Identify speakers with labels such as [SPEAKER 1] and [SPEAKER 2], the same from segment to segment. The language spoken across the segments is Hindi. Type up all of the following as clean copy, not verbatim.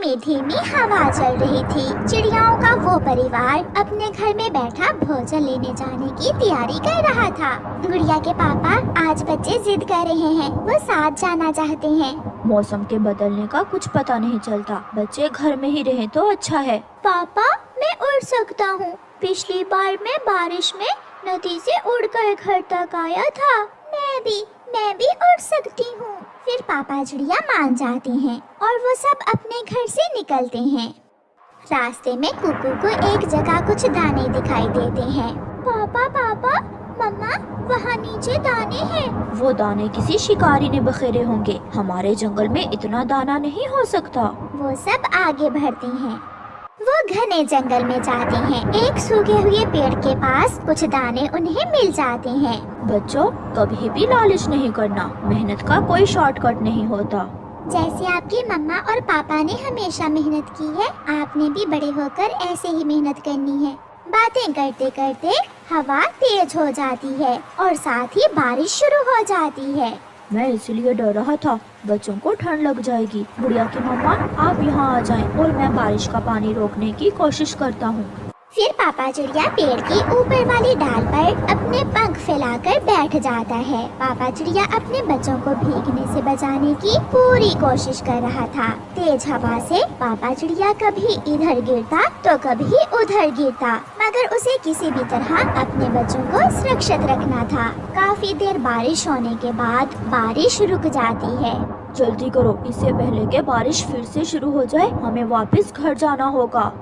[SPEAKER 1] धीमी धीमी हवा चल रही थी। चिड़ियाओं का वो परिवार अपने घर में बैठा भोजन लेने जाने की तैयारी कर रहा था। गुड़िया के पापा, आज बच्चे जिद कर रहे हैं, वो साथ जाना चाहते हैं।
[SPEAKER 2] मौसम के बदलने का कुछ पता नहीं चलता, बच्चे घर में ही रहे तो अच्छा है।
[SPEAKER 1] पापा, मैं उड़ सकता हूँ। पिछली बार मैं बारिश में नदी से उड़कर घर तक आया था। मैं भी उड़ सकती हूँ। फिर पापा चिड़िया मान जाते हैं और वो सब अपने घर से निकलते हैं। रास्ते में कुकू को एक जगह कुछ दाने दिखाई देते हैं। पापा, मम्मा, वहाँ नीचे दाने हैं।
[SPEAKER 2] वो दाने किसी शिकारी ने बखेरे होंगे, हमारे जंगल में इतना दाना नहीं हो सकता।
[SPEAKER 1] वो सब आगे बढ़ते हैं। वो घने जंगल में जाते हैं। एक सूखे हुए पेड़ के पास कुछ दाने उन्हें मिल जाते हैं।
[SPEAKER 2] बच्चों, कभी भी लालच नहीं करना, मेहनत का कोई शॉर्टकट नहीं होता।
[SPEAKER 1] जैसे आपकी मम्मा और पापा ने हमेशा मेहनत की है, आपने भी बड़े होकर ऐसे ही मेहनत करनी है। बातें करते करते हवा तेज हो जाती है और साथ ही बारिश शुरू हो जाती है।
[SPEAKER 2] मैं इसलिए डर रहा था, बच्चों को ठंड लग जाएगी। गुड़िया की मम्मा, आप यहाँ आ जाएं और मैं बारिश का पानी रोकने की कोशिश करता हूँ।
[SPEAKER 1] फिर पापा चिड़िया पेड़ की ऊपर वाली डाल पर अपने पंख फैलाकर बैठ जाता है। पापा चिड़िया अपने बच्चों को भीगने से बचाने की पूरी कोशिश कर रहा था। तेज हवा से पापा चिड़िया कभी इधर गिरता तो कभी उधर गिरता, मगर उसे किसी भी तरह अपने बच्चों को सुरक्षित रखना था। काफी देर बारिश होने के बाद बारिश रुक जाती है।
[SPEAKER 2] जल्दी करो, इससे पहले कि बारिश फिर से शुरू हो जाए, हमें वापस घर जाना होगा।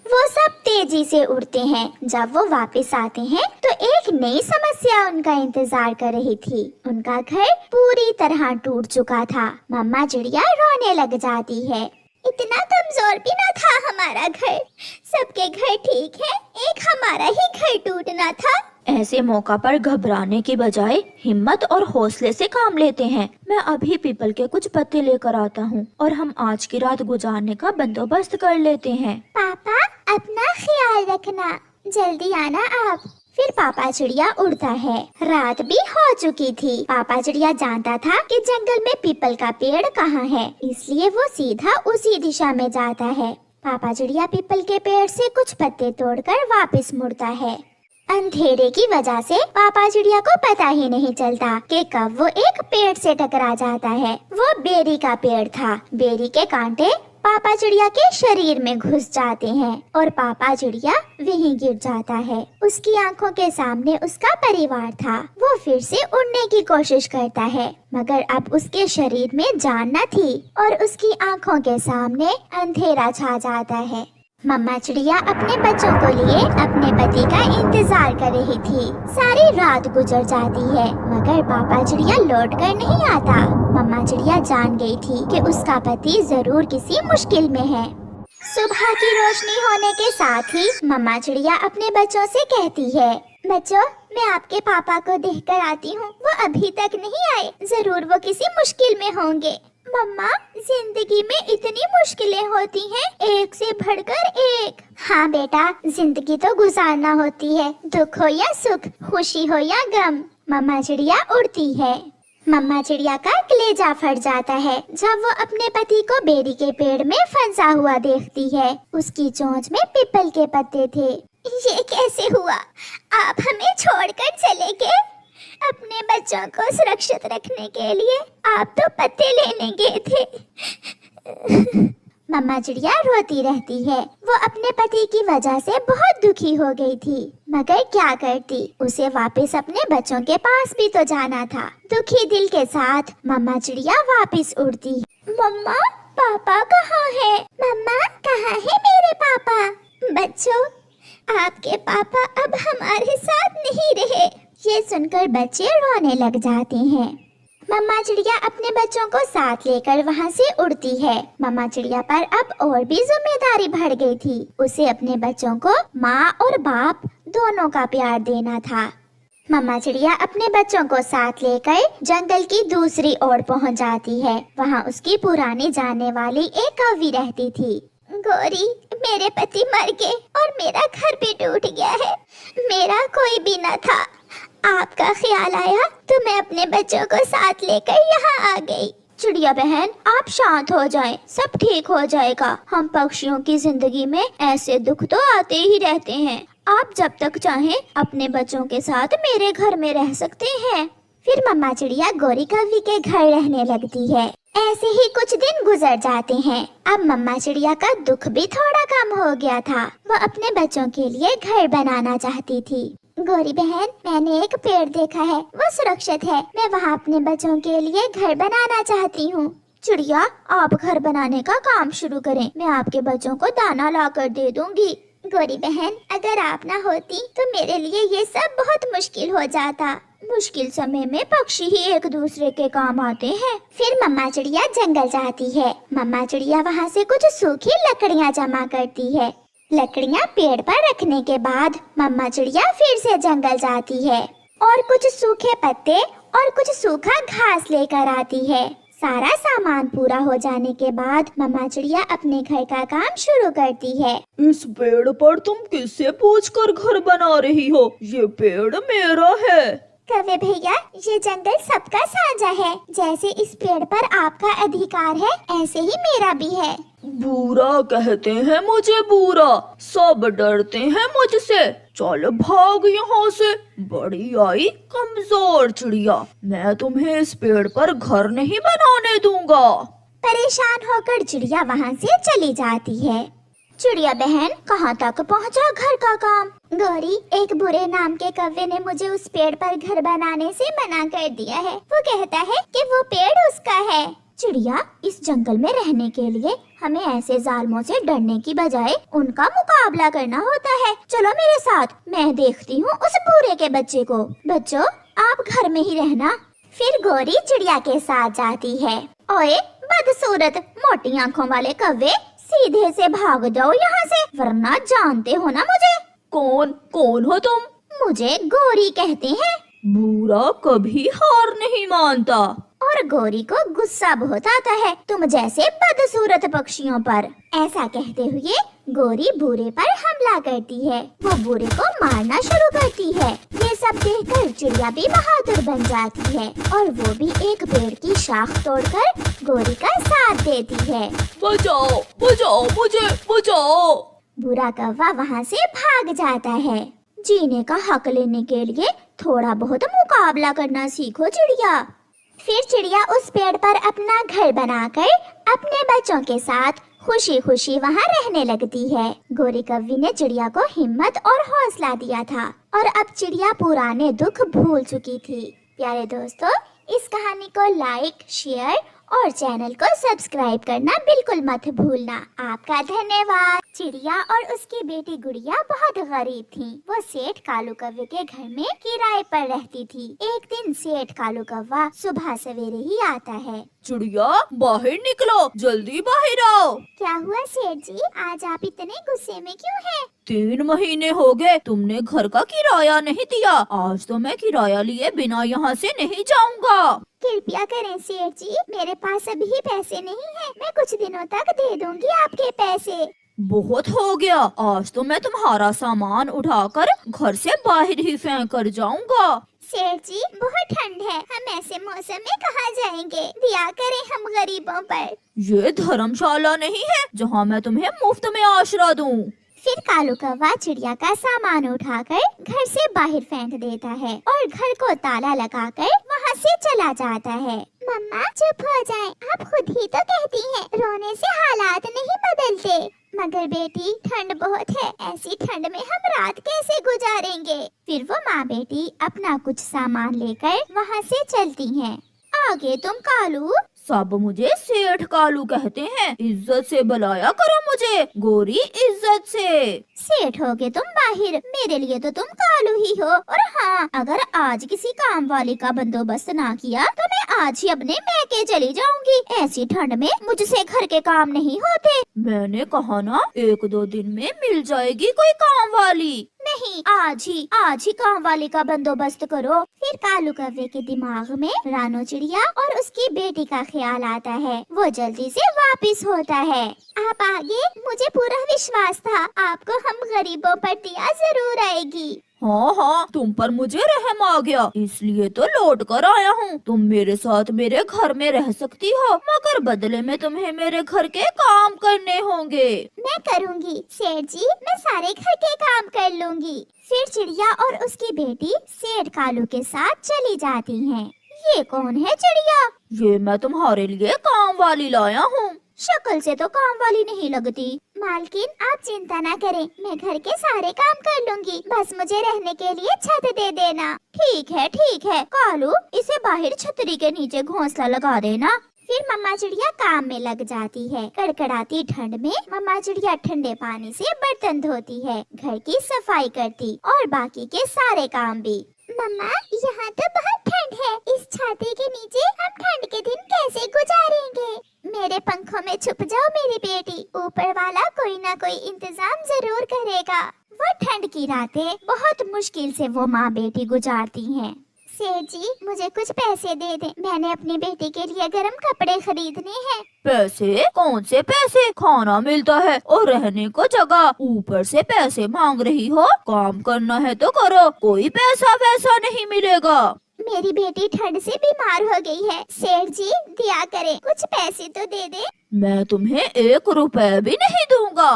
[SPEAKER 1] वो सब तेजी से उड़ते हैं। जब वो वापस आते हैं तो एक नई समस्या उनका इंतजार कर रही थी। उनका घर पूरी तरह टूट चुका था। मम्मा चिड़िया रोने लग जाती है। इतना कमजोर भी ना था हमारा घर, सबके घर ठीक है, एक हमारा ही घर टूटना था।
[SPEAKER 2] ऐसे मौका पर घबराने की बजाय हिम्मत और हौसले से काम लेते हैं। मैं अभी पीपल के कुछ पत्ते लेकर आता हूँ और हम आज की रात गुजारने का बंदोबस्त कर लेते हैं।
[SPEAKER 1] पापा, अपना ख्याल रखना, जल्दी आना आप। फिर पापा चिड़िया उड़ता है। रात भी हो चुकी थी। पापा चिड़िया जानता था कि जंगल में पीपल का पेड़ कहाँ है, इसलिए वो सीधा उसी दिशा में जाता है। पापा चिड़िया पीपल के पेड़ से कुछ पत्ते तोड़कर वापस मुड़ता है। अंधेरे की वजह से पापा चिड़िया को पता ही नहीं चलता कि कब वो एक पेड़ से टकरा जाता है। वो बेरी का पेड़ था। बेरी के कांटे पापा चिड़िया के शरीर में घुस जाते हैं और पापा चिड़िया वहीं गिर जाता है। उसकी आंखों के सामने उसका परिवार था। वो फिर से उड़ने की कोशिश करता है, मगर अब उसके शरीर में जान न थी और उसकी आंखों के सामने अंधेरा छा जाता है। मम्मा चिड़िया अपने बच्चों को लिए अपने पति का इंतजार कर रही थी। सारी रात गुजर जाती है, मगर पापा चिड़िया लौट कर नहीं आता। मम्मा चिड़िया जान गई थी कि उसका पति जरूर किसी मुश्किल में है। सुबह की रोशनी होने के साथ ही मम्मा चिड़िया अपने बच्चों से कहती है, बच्चों, मैं आपके पापा को देखकर आती हूँ। वो अभी तक नहीं आए, जरूर वो किसी मुश्किल में होंगे। मम्मा, जिंदगी में इतनी मुश्किलें होती हैं, एक से बढ़कर एक। हाँ बेटा, जिंदगी तो गुजारना होती है, दुख हो या सुख, खुशी हो या गम। मम्मा चिड़िया उड़ती है। मम्मा चिड़िया का कलेजा फट जाता है जब वो अपने पति को बेरी के पेड़ में फंसा हुआ देखती है। उसकी चोंच में पीपल के पत्ते थे। ये कैसे हुआ? आप हमें छोड़कर चले गए। अपने बच्चों को सुरक्षित रखने के लिए आप तो पत्ते लेने गए थे। मम्मा चिड़िया रोती रहती है। वो अपने पति की वजह से बहुत दुखी हो गई थी, मगर क्या करती, उसे वापस अपने बच्चों के पास भी तो जाना था। दुखी दिल के साथ मम्मा चिड़िया वापस उड़ती। मम्मा, पापा कहाँ है? मम्मा, कहाँ है मेरे पापा? बच्चों, आपके पापा अब हमारे साथ नहीं रहे। ये सुनकर बच्चे रोने लग जाते हैं। मम्मा चिड़िया अपने बच्चों को साथ लेकर वहाँ से उड़ती है। मम्मा चिड़िया पर अब और भी जिम्मेदारी बढ़ गई थी। उसे अपने बच्चों को माँ और बाप दोनों का प्यार देना था। मम्मा चिड़िया अपने बच्चों को साथ लेकर जंगल की दूसरी ओर पहुँच जाती है। वहाँ उसकी पुरानी जानने वाली एक कौवी रहती थी। गौरी, मेरे पति मर गए और मेरा घर भी टूट गया है। मेरा कोई भी न था। आपका ख्याल आया तो मैं अपने बच्चों को साथ लेकर यहाँ आ गई। चिड़िया बहन, आप शांत हो जाएं, सब ठीक हो जाएगा। हम पक्षियों की जिंदगी में ऐसे दुख तो आते ही रहते हैं। आप जब तक चाहें अपने बच्चों के साथ मेरे घर में रह सकते हैं। फिर मम्मा चिड़िया गौरी कौवी के घर रहने लगती है। ऐसे ही कुछ दिन गुजर जाते हैं। अब मम्मा चिड़िया का दुख भी थोड़ा कम हो गया था। वो अपने बच्चों के लिए घर बनाना चाहती थी। गौरी बहन, मैंने एक पेड़ देखा है, वो सुरक्षित है। मैं वहाँ अपने बच्चों के लिए घर बनाना चाहती हूँ। चिड़िया, आप घर बनाने का काम शुरू करें, मैं आपके बच्चों को दाना ला कर दे दूंगी। गौरी बहन, अगर आप ना होती तो मेरे लिए ये सब बहुत मुश्किल हो जाता। मुश्किल समय में पक्षी ही एक दूसरे के काम आते हैं। फिर मम्मा चिड़िया जंगल जाती है। मम्मा चिड़िया वहाँ से कुछ सूखी लकड़ियाँ जमा करती है। लकड़ियाँ पेड़ पर रखने के बाद मम्मा चिड़िया फिर से जंगल जाती है और कुछ सूखे पत्ते और कुछ सूखा घास लेकर आती है। सारा सामान पूरा हो जाने के बाद मम्मा चिड़िया अपने घर का काम शुरू करती है।
[SPEAKER 2] इस पेड़ पर तुम किससे पूछकर घर बना रही हो? ये पेड़ मेरा है।
[SPEAKER 1] कौवे भैया, ये जंगल सबका साझा है। जैसे इस पेड़ पर आपका अधिकार है, ऐसे ही मेरा भी है।
[SPEAKER 2] बुरा कहते हैं मुझे बुरा, सब डरते हैं मुझसे। चल भाग यहाँ से, बड़ी आई कमजोर चिड़िया। मैं तुम्हें इस पेड़ पर घर नहीं बनाने दूंगा।
[SPEAKER 1] परेशान होकर चिड़िया वहाँ से चली जाती है। चिड़िया बहन, कहाँ तक पहुँचा घर का काम? गौरी, एक बुरे नाम के कौवे ने मुझे उस पेड़ पर घर बनाने से मना कर दिया है। वो कहता है कि वो पेड़ उसका है। चिड़िया, इस जंगल में रहने के लिए हमें ऐसे जालमों से डरने की बजाय उनका मुकाबला करना होता है। चलो मेरे साथ, मैं देखती हूँ उस बुरे के बच्चे को। बच्चों, आप घर में ही रहना। फिर गौरी चिड़िया के साथ जाती है। ओए बदसूरत मोटी आँखों वाले कौवे, सीधे से भाग जाओ यहाँ से, वरना जानते हो ना मुझे।
[SPEAKER 2] कौन हो तुम?
[SPEAKER 1] मुझे गौरी कहते हैं।
[SPEAKER 2] बुरा कभी हार नहीं मानता।
[SPEAKER 1] और गौरी को गुस्सा बहुत आता है तुम जैसे बदसूरत पक्षियों पर। ऐसा कहते हुए गौरी बुरे पर हमला करती है। वो बुरे को मारना शुरू करती है। ये सब देखकर चिड़िया भी बहादुर बन जाती है और वो भी एक पेड़ की शाख तोड़कर गौरी का साथ देती है।
[SPEAKER 2] बचाओ बचाओ, मुझे बचाओ।
[SPEAKER 1] बुरा कौवा वहाँ से भाग जाता है। जीने का हक लेने के लिए थोड़ा बहुत मुकाबला करना सीखो चिड़िया। फिर चिड़िया उस पेड़ पर अपना घर बनाकर अपने बच्चों के साथ खुशी खुशी वहाँ रहने लगती है। गौरी कौवी ने चिड़िया को हिम्मत और हौसला दिया था और अब चिड़िया पुराने दुख भूल चुकी थी। प्यारे दोस्तों, इस कहानी को लाइक, शेयर और चैनल को सब्सक्राइब करना बिल्कुल मत भूलना। आपका धन्यवाद। चिड़िया और उसकी बेटी गुड़िया बहुत गरीब थीं। वो सेठ कालू कौवे के घर में किराए पर रहती थी। एक दिन सेठ कालू कौवा सुबह सवेरे ही आता है।
[SPEAKER 2] चिड़िया, बाहर निकलो, जल्दी बाहर आओ।
[SPEAKER 1] क्या हुआ सेठ जी, आज आप इतने गुस्से में क्यों हैं?
[SPEAKER 2] 3 महीने हो गए तुमने घर का किराया नहीं दिया। आज तो मैं किराया लिए बिना यहाँ से नहीं जाऊँगा।
[SPEAKER 1] कृपया करें सेठ जी, मेरे पास अभी पैसे नहीं हैं। मैं कुछ दिनों तक दे दूंगी आपके पैसे।
[SPEAKER 2] बहुत हो गया, आज तो मैं तुम्हारा सामान उठाकर घर से बाहर ही फेंक कर जाऊंगा।
[SPEAKER 1] सेठ जी, बहुत ठंड है, हम ऐसे मौसम में कहाँ जाएंगे? दया करें हम गरीबों पर।
[SPEAKER 2] ये धर्मशाला नहीं है जहाँ मैं तुम्हें मुफ्त में आश्रय दूं।
[SPEAKER 1] फिर कालू कौवा चिड़िया का सामान उठाकर घर से बाहर फेंक देता है और घर को ताला लगाकर वहाँ से चला जाता है। मम्मा चुप हो जाएं, आप खुद ही तो कहती हैं रोने से हालात नहीं बदलते। मगर बेटी, ठंड बहुत है, ऐसी ठंड में हम रात कैसे गुजारेंगे? फिर वो माँ बेटी अपना कुछ सामान लेकर वहाँ से चलती हैं। आगे तुम कालू।
[SPEAKER 2] सब मुझे सेठ कालू कहते हैं, इज्जत से बुलाया करो मुझे। गौरी, इज्जत से।
[SPEAKER 1] सेठ होगे तुम बाहिर, मेरे लिए तो तुम कालू ही हो। और हाँ, अगर आज किसी काम वाली का बंदोबस्त ना किया तो मैं आज ही अपने मैके चली जाऊंगी। ऐसी ठंड में मुझसे घर के काम नहीं होते।
[SPEAKER 2] मैंने कहा ना, 1-2 दिन में मिल जाएगी कोई काम वाली।
[SPEAKER 1] नहीं, आज ही काम वाली का बंदोबस्त करो। फिर कालू कौवे के दिमाग में रानो चिड़िया और उसकी बेटी का ख्याल आता है। वो जल्दी से वापस होता है। आप आगे, मुझे पूरा विश्वास था आपको हम गरीबों पर दया जरूर आएगी।
[SPEAKER 2] हाँ हाँ, तुम पर मुझे रहम आ गया, इसलिए तो लौट कर आया हूँ। तुम मेरे साथ मेरे घर में रह सकती हो, मगर बदले में तुम्हें मेरे घर के काम करने होंगे।
[SPEAKER 1] मैं करूँगी सेठ जी, मैं सारे घर के काम कर लूँगी। फिर चिड़िया और उसकी बेटी सेठ कालू के साथ चली जाती हैं। ये कौन है चिड़िया?
[SPEAKER 2] ये मैं तुम्हारे लिए काम वाली लाया हूँ।
[SPEAKER 1] शक्ल से तो काम वाली नहीं लगती। मालकिन आप चिंता ना करें, मैं घर के सारे काम कर लूँगी, बस मुझे रहने के लिए छत दे देना। ठीक है कालू, इसे बाहर छतरी के नीचे घोंसला लगा देना। फिर मम्मा चिड़िया काम में लग जाती है। कड़कड़ाती ठंड में मम्मा चिड़िया ठंडे पानी से बर्तन धोती है, घर की सफाई करती और बाकी के सारे काम भी। मम्मा, यहाँ तो बहुत ठंड है, इस छाते के नीचे हम ठंड के दिन कैसे गुजारेंगे? मेरे पंखों में छुप जाओ मेरी बेटी, ऊपर वाला कोई ना कोई इंतजाम जरूर करेगा। वो ठंड की रातें बहुत मुश्किल से वो माँ बेटी गुजारती हैं। सेठ जी, मुझे कुछ पैसे दे दें, मैंने अपनी बेटी के लिए गर्म कपड़े खरीदने हैं।
[SPEAKER 2] पैसे? कौन से पैसे? खाना मिलता है और रहने को जगह, ऊपर से पैसे मांग रही हो? काम करना है तो करो, कोई पैसा वैसा नहीं मिलेगा।
[SPEAKER 1] मेरी बेटी ठंड से बीमार हो गई है, सेठ जी दिया करें, कुछ पैसे तो दे दे।
[SPEAKER 2] मैं तुम्हें 1 रुपए भी नहीं दूंगा।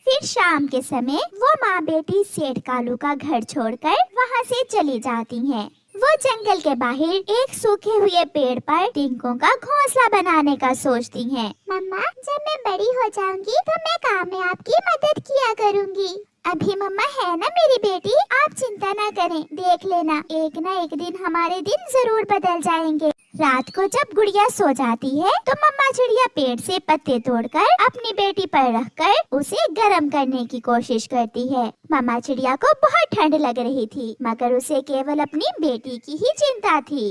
[SPEAKER 1] फिर शाम के समय वो माँ बेटी सेठ कालू का घर छोड़कर वहाँ से चली जाती हैं। वो जंगल के बाहर एक सूखे हुए पेड़ पर टिंकों का घोंसला बनाने का सोचती हैं। मम्मा, जब मैं बड़ी हो जाऊंगी तो मैं काम में आपकी मदद किया करूंगी। अभी मम्मा है ना मेरी बेटी, आप चिंता ना करें, देख लेना एक ना एक दिन हमारे दिन जरूर बदल जाएंगे। रात को जब गुड़िया सो जाती है तो मम्मा चिड़िया पेड़ से पत्ते तोड़कर अपनी बेटी पर रखकर उसे गर्म करने की कोशिश करती है। मम्मा चिड़िया को बहुत ठंड लग रही थी, मगर उसे केवल अपनी बेटी की ही चिंता थी।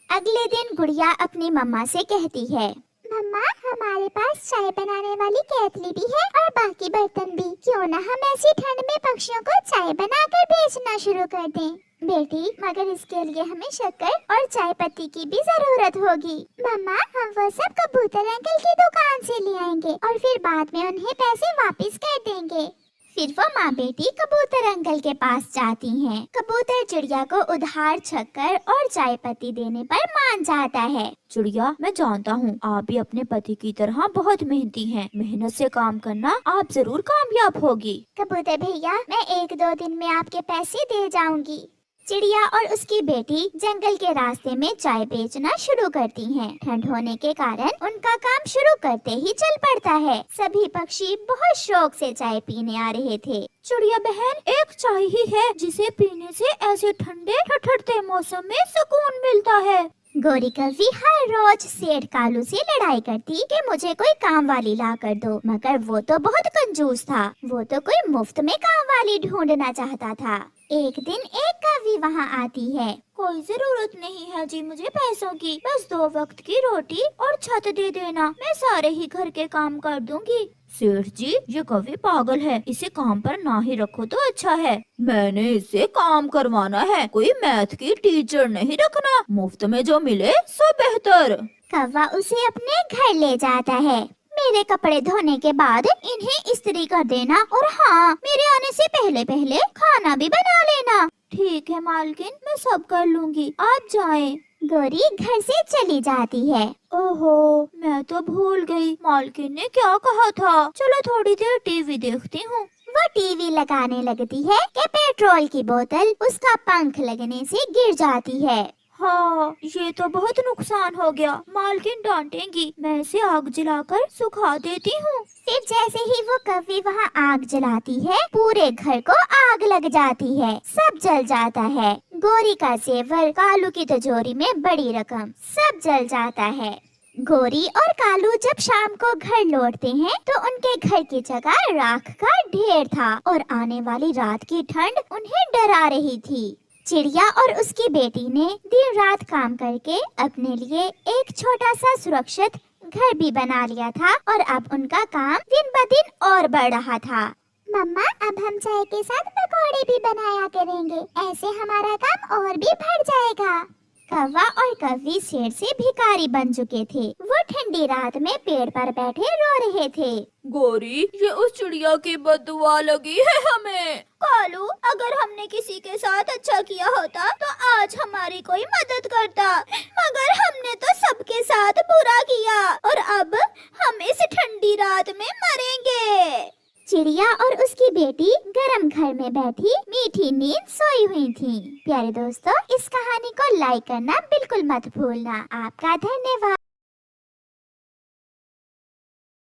[SPEAKER 1] अगले दिन गुड़िया अपनी मम्मा से कहती है, मम्मा, हमारे पास चाय बनाने वाली केतली भी है और बाकी बर्तन भी, क्यों ना हम ऐसी ठंड में पक्षियों को चाय बनाकर बेचना शुरू कर दें। बेटी, मगर इसके लिए हमें शक्कर और चाय पत्ती की भी जरूरत होगी। मम्मा, हम वो सब कबूतर अंकल की दुकान से ले आएंगे और फिर बाद में उन्हें पैसे वापस कर देंगे। फिर वो माँ बेटी कबूतर अंकल के पास जाती हैं। कबूतर चिड़िया को उधार शक्कर और चाय पत्ती देने पर मान जाता है।
[SPEAKER 2] चिड़िया, मैं जानता हूँ आप भी अपने पति की तरह बहुत मेहनती हैं। मेहनत से काम करना, आप जरूर कामयाब होगी।
[SPEAKER 1] कबूतर भैया, मैं 1-2 दिन में आपके पैसे दे जाऊंगी। चिड़िया और उसकी बेटी जंगल के रास्ते में चाय बेचना शुरू करती हैं। ठंड होने के कारण उनका काम शुरू करते ही चल पड़ता है। सभी पक्षी बहुत शौक से चाय पीने आ रहे थे।
[SPEAKER 2] चिड़िया बहन, एक चाय ही है जिसे पीने से ऐसे ठंडे ठठरते मौसम में सुकून मिलता है।
[SPEAKER 1] गोरी कौवी हर रोज सेठ कालू से लड़ाई करती कि मुझे कोई काम वाली ला कर दो, मगर वो तो बहुत कंजूस था। वो तो कोई मुफ्त में काम वाली ढूंढना चाहता था। एक दिन एक कौवी वहाँ आती है।
[SPEAKER 2] कोई जरूरत नहीं है जी मुझे पैसों की, बस 2 वक्त की रोटी और छत दे देना, मैं सारे ही घर के काम कर दूंगी। सेठ जी, ये कौवी पागल है, इसे काम पर ना ही रखो तो अच्छा है। मैंने इससे काम करवाना है, कोई मैथ की टीचर नहीं रखना, मुफ्त में जो मिले सो बेहतर।
[SPEAKER 1] कौवा उसे अपने घर ले जाता है। मेरे कपड़े धोने के बाद इन्हें इस्त्री कर देना और हाँ, मेरे आने से पहले पहले खाना भी बना लेना।
[SPEAKER 2] ठीक है मालकिन, मैं सब कर लूंगी, आप जाएं।
[SPEAKER 1] गोरी घर से चली जाती है।
[SPEAKER 2] ओहो, मैं तो भूल गई, मालकिन ने क्या कहा था। चलो थोड़ी देर टीवी देखती हूँ।
[SPEAKER 1] वो टीवी लगाने लगती है कि पेट्रोल की बोतल उसका पंख लगने से गिर जाती है।
[SPEAKER 2] हाँ, ये तो बहुत नुकसान हो गया, मालकिन डांटेंगी, मैं इसे आग जलाकर सुखा देती हूँ।
[SPEAKER 1] फिर जैसे ही वो कौवी वहाँ आग जलाती है, पूरे घर को आग लग जाती है, सब जल जाता है। गोरी का जेवर, कालू की तिजोरी में बड़ी रकम, सब जल जाता है। गोरी और कालू जब शाम को घर लौटते हैं तो उनके घर की जगह राख का ढेर था और आने वाली रात की ठंड उन्हें डरा रही थी। चिड़िया और उसकी बेटी ने दिन रात काम करके अपने लिए एक छोटा सा सुरक्षित घर भी बना लिया था और अब उनका काम दिन ब दिन और बढ़ रहा था। मम्मा, अब हम चाय के साथ पकौड़े भी बनाया करेंगे, ऐसे हमारा काम और भी बढ़ जाएगा। कौवा और कौवी शेर से भिखारी बन चुके थे। वो ठंडी रात में पेड़ पर बैठे रो रहे थे।
[SPEAKER 2] गौरी, ये उस चिड़िया की बददुआ लगी है हमें।
[SPEAKER 1] कालू, अगर हमने किसी के साथ अच्छा किया होता तो आज हमारी कोई मदद करता, मगर हमने तो सबके साथ बुरा किया और अब हम इस ठंडी रात में मरेंगे। चिड़िया और उसकी बेटी गरम घर में बैठी मीठी नींद सोई हुई थी। प्यारे दोस्तों, इस कहानी को लाइक करना बिल्कुल मत भूलना। आपका धन्यवाद।